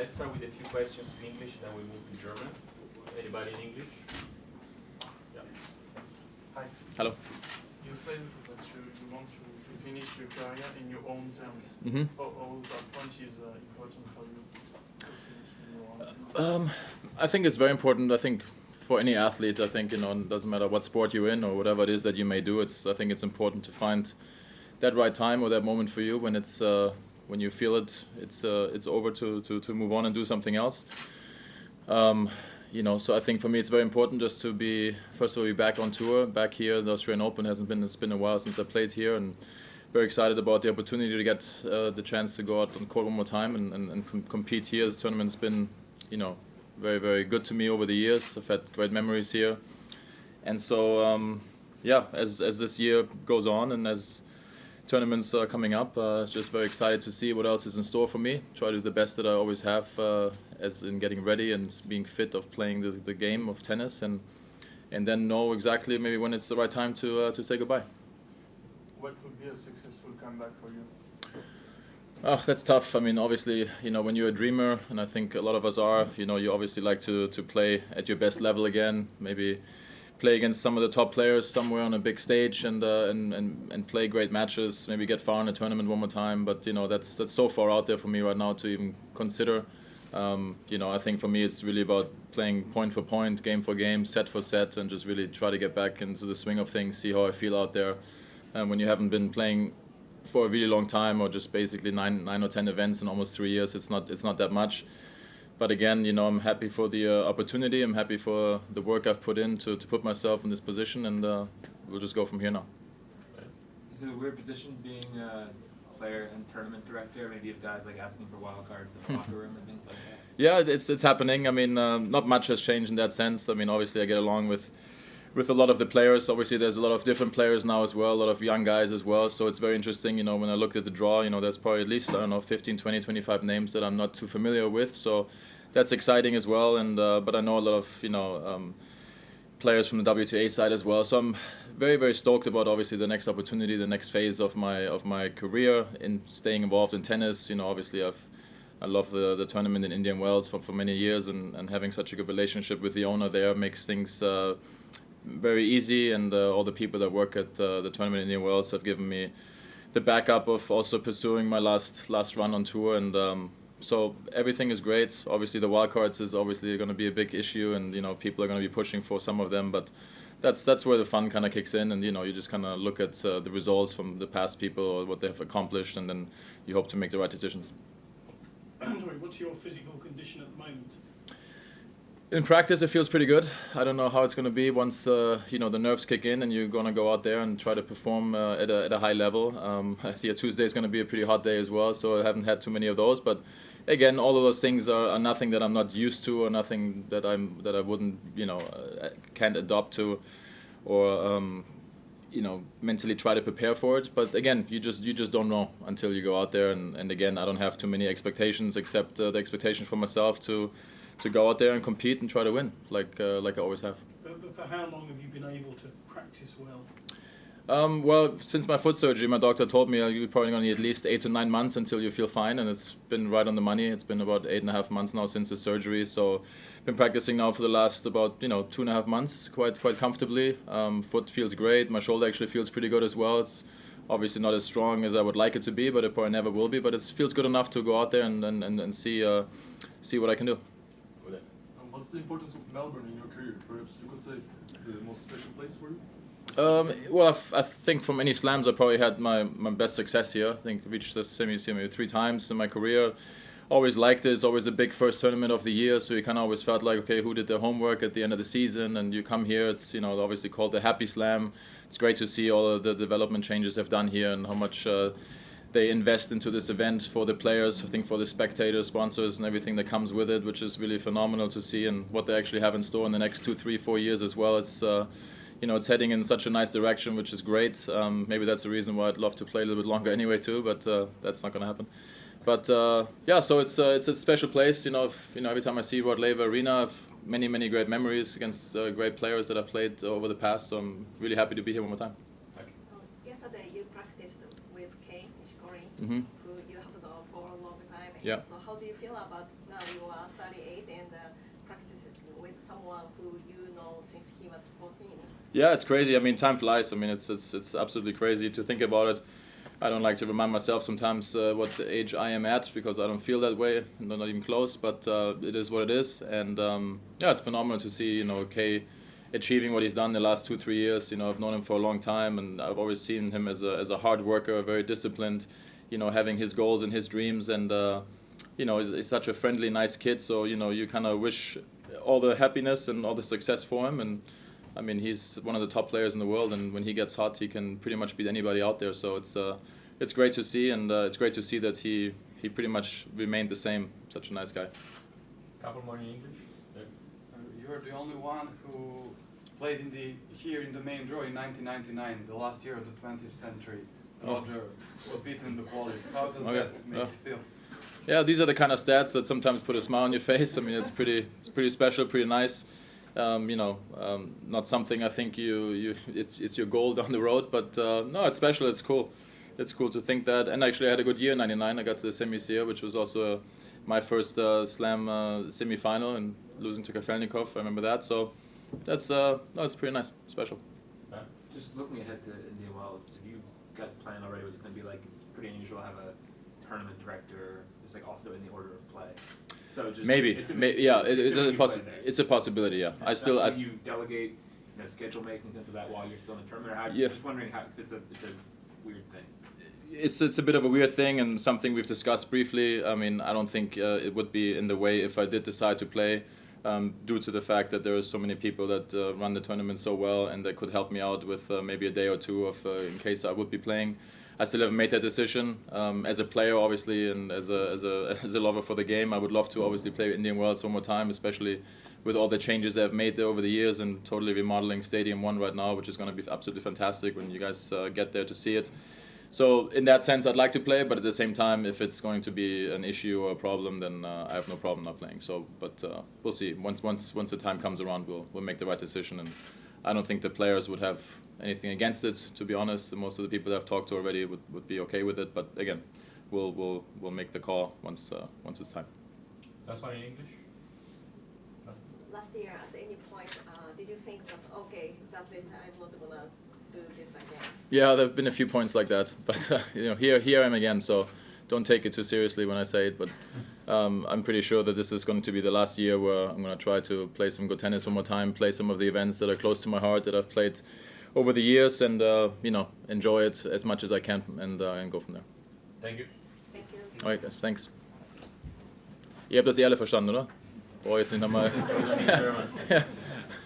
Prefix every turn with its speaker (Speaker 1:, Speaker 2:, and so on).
Speaker 1: let's start with a few questions in English, then we move to German. Anybody in English? Yeah.
Speaker 2: Hi.
Speaker 3: Hello.
Speaker 2: You said that you want to finish your career in your own terms.
Speaker 3: Mm-hmm.
Speaker 2: How that point is important for you to finish in your own terms?
Speaker 3: I think it's very important. I think for any athlete, I think, it doesn't matter what sport you're in or whatever it is that you may do. I think it's important to find that right time or that moment for you when it's when you feel it's over to move on and do something else. So I think for me it's very important just to be, first of all, be back on tour, back here. The Australian Open it's been a while since I played here, and very excited about the opportunity to get the chance to go out on court one more time and compete here. This tournament's been, very, very good to me over the years. I've had great memories here. And so, as this year goes on and as tournaments are coming up, just very excited to see what else is in store for me. Try to do the best that I always have as in getting ready and being fit of playing the game of tennis, and then know exactly maybe when it's the right time to say goodbye.
Speaker 2: What would be a successful comeback for you?
Speaker 3: Oh, that's tough. I mean, obviously, when you're a dreamer, and I think a lot of us are, you obviously like to play at your best level again, maybe play against some of the top players somewhere on a big stage and play great matches, maybe get far in a tournament one more time. But, that's so far out there for me right now to even consider. I think for me it's really about playing point for point, game for game, set for set, and just really try to get back into the swing of things, see how I feel out there. And when you haven't been playing for a really long time, or just basically nine or 10 events in almost 3 years, it's not that much. But again, I'm happy for the opportunity. I'm happy for the work I've put in to put myself in this position, and we'll just go from here now.
Speaker 4: Is it a weird position being a player and tournament director? Maybe if guys like asking for wild cards in the locker room and things like that.
Speaker 3: Yeah, it's happening. I mean, not much has changed in that sense. I mean, obviously I get along with a lot of the players. Obviously there's a lot of different players now as well, a lot of young guys as well. So it's very interesting, when I looked at the draw, there's probably at least, 15, 20, 25 names that I'm not too familiar with. So that's exciting as well. And but I know a lot of, players from the WTA side as well. So I'm very, very stoked about obviously the next opportunity, the next phase of my career in staying involved in tennis. Obviously I love the tournament in Indian Wells for many years, and having such a good relationship with the owner there makes things very easy, and all the people that work at the tournament in Indian Wells have given me the backup of also pursuing my last run on tour, and so everything is great. Obviously the wildcards is obviously going to be a big issue, and people are going to be pushing for some of them, but that's where the fun kind of kicks in, and you just kind of look at the results from the past people or what they've accomplished, and then you hope to make the right decisions.
Speaker 5: Sorry, what's your physical condition at the moment?
Speaker 3: In practice, it feels pretty good. I don't know how it's going to be once the nerves kick in and you're going to go out there and try to perform at a high level. I think Tuesday is going to be a pretty hot day as well, so I haven't had too many of those. But again, all of those things are nothing that I'm not used to, or nothing that I wouldn't can't adopt to, or mentally try to prepare for it. But again, you just don't know until you go out there. And again, I don't have too many expectations except the expectation for myself to go out there and compete and try to win, like I always have.
Speaker 5: But for how long have you been able to practice well?
Speaker 3: Well, since my foot surgery, my doctor told me you're probably going to need at least 8 to 9 months until you feel fine, and it's been right on the money. It's been about 8.5 months now since the surgery, so been practicing now for the last about 2.5 months, quite comfortably. Foot feels great. My shoulder actually feels pretty good as well. It's obviously not as strong as I would like it to be, but it probably never will be. But it feels good enough to go out there and see what I can do.
Speaker 6: What's the importance of Melbourne in your career? Perhaps you could say it's the most special place for you?
Speaker 3: Well, I think from any slams I probably had my best success here. I think reached the semis maybe 3 times in my career. Always liked it. It's always a big first tournament of the year, so you kind of always felt like, okay, who did their homework at the end of the season? And you come here, it's obviously called the Happy Slam. It's great to see all of the development changes they've done here and how much they invest into this event for the players, I think for the spectators, sponsors, and everything that comes with it, which is really phenomenal to see, and what they actually have in store in the next 2, 3, 4 years as well. It's it's heading in such a nice direction, which is great. Maybe that's the reason why I'd love to play a little bit longer anyway too, but that's not going to happen. But so it's a special place. Every time I see Rod Laver Arena, I've many great memories against great players that I've played over the past. So I'm really happy to be here one more time.
Speaker 7: Yesterday you practiced with Kei Nishikori,
Speaker 3: Mm-hmm.
Speaker 7: who you have known for a long time,
Speaker 3: Yeah.
Speaker 7: So how do you feel about now you are 38 and practicing with someone who you know since he was 14?
Speaker 3: Yeah, it's crazy. I mean, time flies. I mean, it's absolutely crazy to think about it. I don't like to remind myself sometimes what the age I am at because I don't feel that way, not even close. But it is what it is, and yeah, it's phenomenal to see Kay achieving what he's done the last 2-3 years. I've known him for a long time, and I've always seen him as a hard worker, very disciplined. Having his goals and his dreams, and he's such a friendly, nice kid. So you kind of wish all the happiness and all the success for him. And I mean, he's one of the top players in the world, and when he gets hot, he can pretty much beat anybody out there. So it's great to see, and it's great to see that he pretty much remained the same. Such a nice guy.
Speaker 1: Couple more in English.
Speaker 8: You're the only one who played here in the main draw in 1999, the last year of the 20th century. Roger was beaten in the qualies. How does that make you feel?
Speaker 3: Yeah, these are the kind of stats that sometimes put a smile on your face. I mean, it's pretty special, pretty nice. Not something I think it's your goal down the road, but no, it's special. It's cool. It's cool to think that. And actually, I had a good year in '99. I got to the semis here, which was also my first Slam semi-final, and losing to Kafelnikov. I remember that. So that's it's pretty nice, special.
Speaker 4: Just looking ahead to Indian Wells, if you guys plan already what it's going to be like, it's pretty unusual to have a tournament director who's like also in the order of play. So just
Speaker 3: it's a possibility. Yeah,
Speaker 4: Can you delegate, schedule making because of that while you're still in the tournament? Or just wondering how it's a weird thing.
Speaker 3: It's a bit of a weird thing and something we've discussed briefly. I mean, I don't think it would be in the way if I did decide to play, due to the fact that there are so many people that run the tournament so well and that could help me out with maybe a day or two of in case I would be playing. I still haven't made that decision. As a player, obviously, and as a lover for the game, I would love to obviously play Indian Wells one more time, especially with all the changes they've made there over the years and totally remodeling Stadium 1 right now, which is going to be absolutely fantastic when you guys get there to see it. So in that sense, I'd like to play, but at the same time, if it's going to be an issue or a problem, then I have no problem not playing. So, but we'll see. Once the time comes around, we'll make the right decision. And I don't think the players would have anything against it. To be honest, most of the people that I've talked to already would be okay with it. But again, we'll make the call once it's time.
Speaker 1: Last one in English.
Speaker 7: Last year, at any point, did you think that okay, that's it, I'm not gonna do this again?
Speaker 3: Yeah, there have been a few points like that, but here I am again. So don't take it too seriously when I say it. But I'm pretty sure that this is going to be the last year where I'm going to try to play some good tennis one more time, play some of the events that are close to my heart that I've played over the years, and enjoy it as much as I can, and go from there.
Speaker 1: Thank you.
Speaker 7: Thank you.
Speaker 3: Alright, guys, thanks. Ihr habt das alle verstanden, oder? Brauche jetzt nicht nochmal.
Speaker 1: German.